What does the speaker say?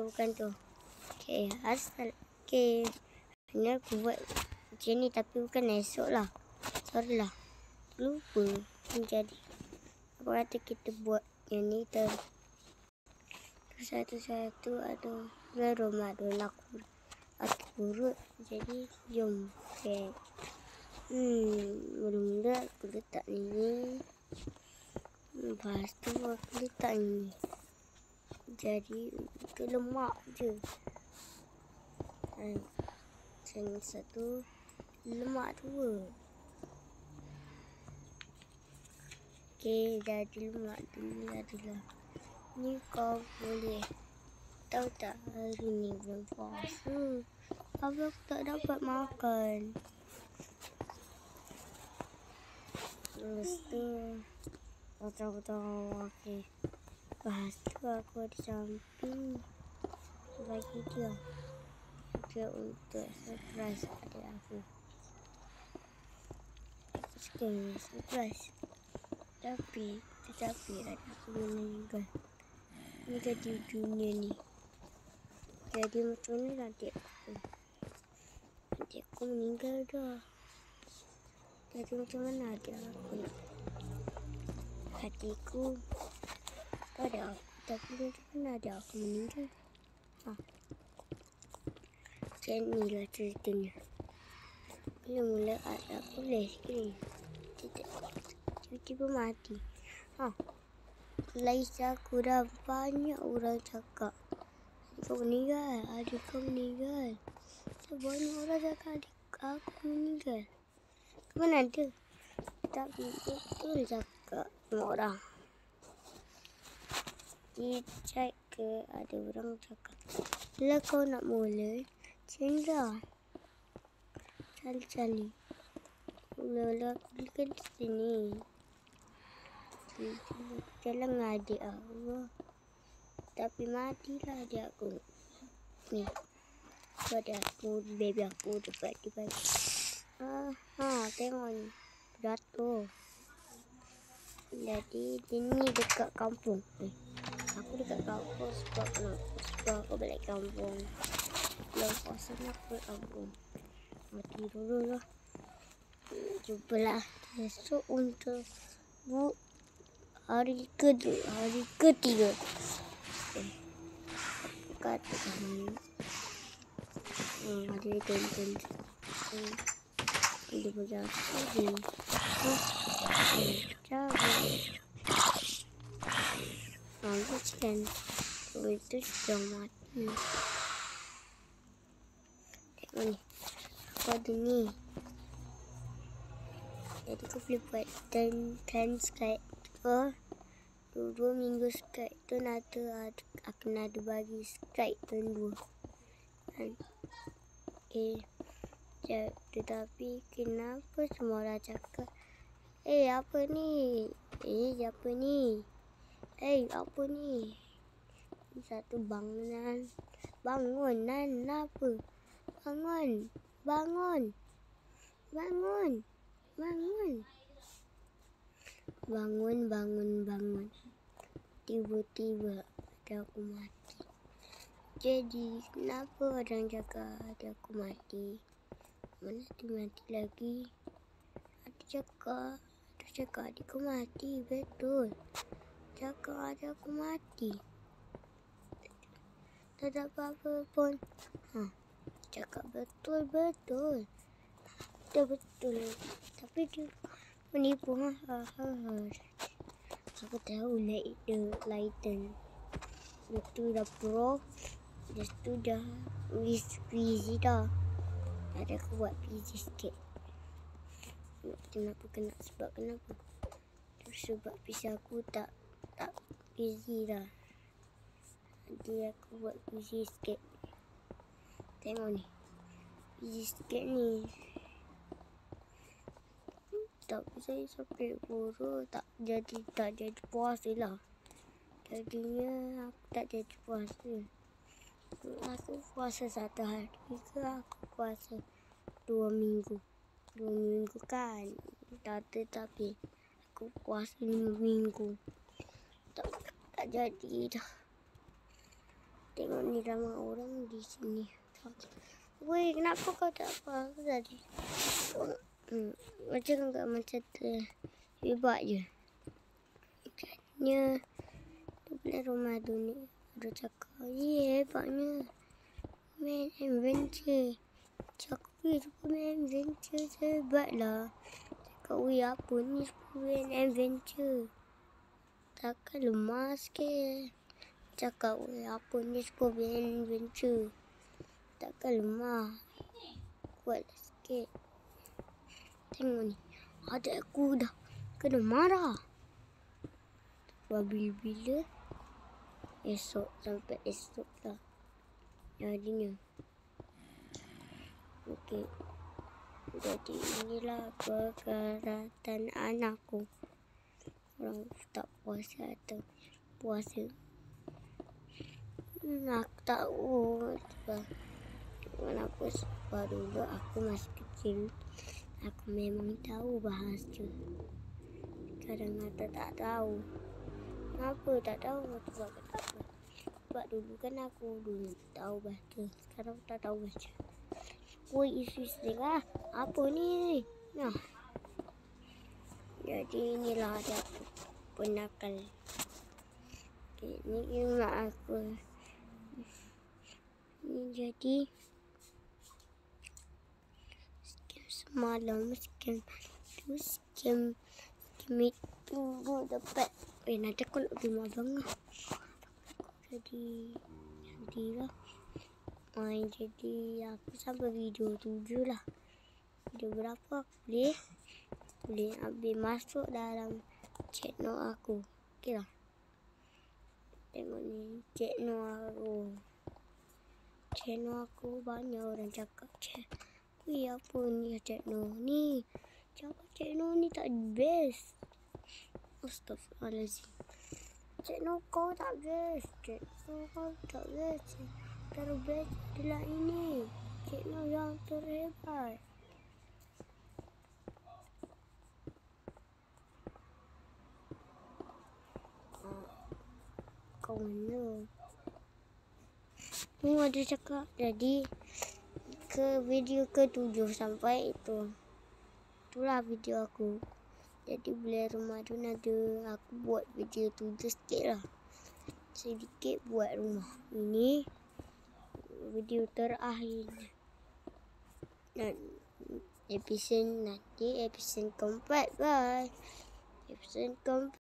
bukan tu. Okay, asal. Okay. Ini aku buat macam ni tapi bukan esok lah. Sorry lah. Lupa. Jadi. Aku kata kita buat yang ni satu-satu ada Ramadan aku urut. Jadi jom. Okay. Mula-mula aku letak ni. Lepas tu aku letak ni. Jadi ke lemak je. Yang satu lemak 2. Okey, jadi lemak 2 adalah ni kau boleh tahu tak hari ni bulan puasa. Tapi aku tak dapat makan. Terus tu potong-potong. Okey. Lepas tu aku ada samping bagi dia. Dia untuk surprise pada aku. Sekarang surprise. Tetapi ada aku meninggal. Ini jadi dunia ni. Jadi macam mana nanti aku? Nanti aku meninggal dah. Jadi macam mana ada aku? Hatiku ada aku. Tapi macam mana ada aku meninggal? Macam inilah ceritanya. Mula-mula ada aku sikit. Tiba-tiba mati. Laisa aku dah banyak orang cakap. Kau meninggal. Adik kau meninggal. Banyak orang cakap adik aku meninggal. Kemana ada? Tapi betul cakap semua orang. Dia cek ke ada orang cakap. Bila kau nak mula, cendera. Cali-cali. Mula-mula aku belikan di sini. Jalan dengan adik aku. Tapi matilah adik aku. Ni. Tu ada aku, baby aku dekat. Tengok ni. Jatuh. Jadi ini dekat kampung. Aku dekat kampung sebab aku balik kampung. Belum puasa nak balik kampung. Mati dulu lah. Jumpalah esok untuk hari ketiga. Katakan ada tonton. Dia berjatuh ni. Kan itu sudah mati. Tengok ni. Aku ada ni. Jadi aku boleh buat 10 skate tu. 2 minggu skate tu nanti akan ada bagi skate tu 2. Tetapi kenapa semua orang cakap apa ni? Apa ni? Apa ni? Satu bangunan apa? Bangun. Tiba-tiba ada aku mati. Jadi kenapa orang cakap ada aku mati? Mana dia mati lagi? Ada cakap adikku mati. Betul. Cakap ada aku mati. Tak ada apa-apa pun. Cakap betul. Betul. Tapi dia menipu. Aku tahu Lighten. Itu dah pro. Itu dah busy dah. Ada aku buat busy sikit. Sebab kenapa? Sebab pisau aku tak busy dah. Jadi aku buat busy sikit. Tengok ni. Busy sikit ni. Tapi saya sakit perut. Tak jadi puasa lah. Jadinya aku tak jadi puasa. Aku puasa 1 hari ke aku puasa 2 minggu. 2 minggu kan. Tapi aku puasa 5 minggu. Tak jadi dah. Tengok ni ramai orang di sini. Weh, kenapa kau tak apa aku tadi? Macam enggak macam hebat je. Katanya tu bulan Ramadan ni ada cakap, hebatnya main adventure. Cakap main adventure hebatlah. Cakap apa ni main adventure? Takkan lemah sikit. Cakap apa ni main adventure? Takkan lemah. Kuatlah sikit. Tengok ni. Adik aku dah kena marah. Bila esok sampai esok lah. Jadinya. Okey. Jadi inilah perkaratan anakku. Orang tak puasa atau puasa. Aku tahu sebab kenapa sebab dulu aku masih kecil. Aku memang tahu bahasa. Kadang ada tak tahu. Kenapa tak tahu? Sebab kenapa? Sebab dulu kan aku dulu tahu bahasa. Sekarang tak tahu bahasa. Woi, isi-isi lah. Apa ni? Nah. Jadi inilah ada penakal. Okay, ni mak aku. Ni jadi scam semalam, scam tu, scam itu dapat. Nanti aku nak pergi abang lah. Jadilah. Jadi aku sampai video 7 lah. Video berapa aku boleh ambil masuk dalam channel aku. Okey lah. Tengok ni channel aku. Channel aku banyak orang cakap. Wih, apa ni channel ni? Cakap channel ni tak best. Astaghfirullahaladzim. Channel kau tak best. Channel kau tak best. Terbest adalah ini. Channel yang terhebat. Kau mana? Ni ada cakap. Jadi ke video ke-7 sampai itu. Itulah video aku. Jadi bulan Ramadan ada aku buat video 7 sikit lah. Sedikit buat rumah. Ini video terakhir. Dan episod nanti episod keempat. Bye. Episod keempat.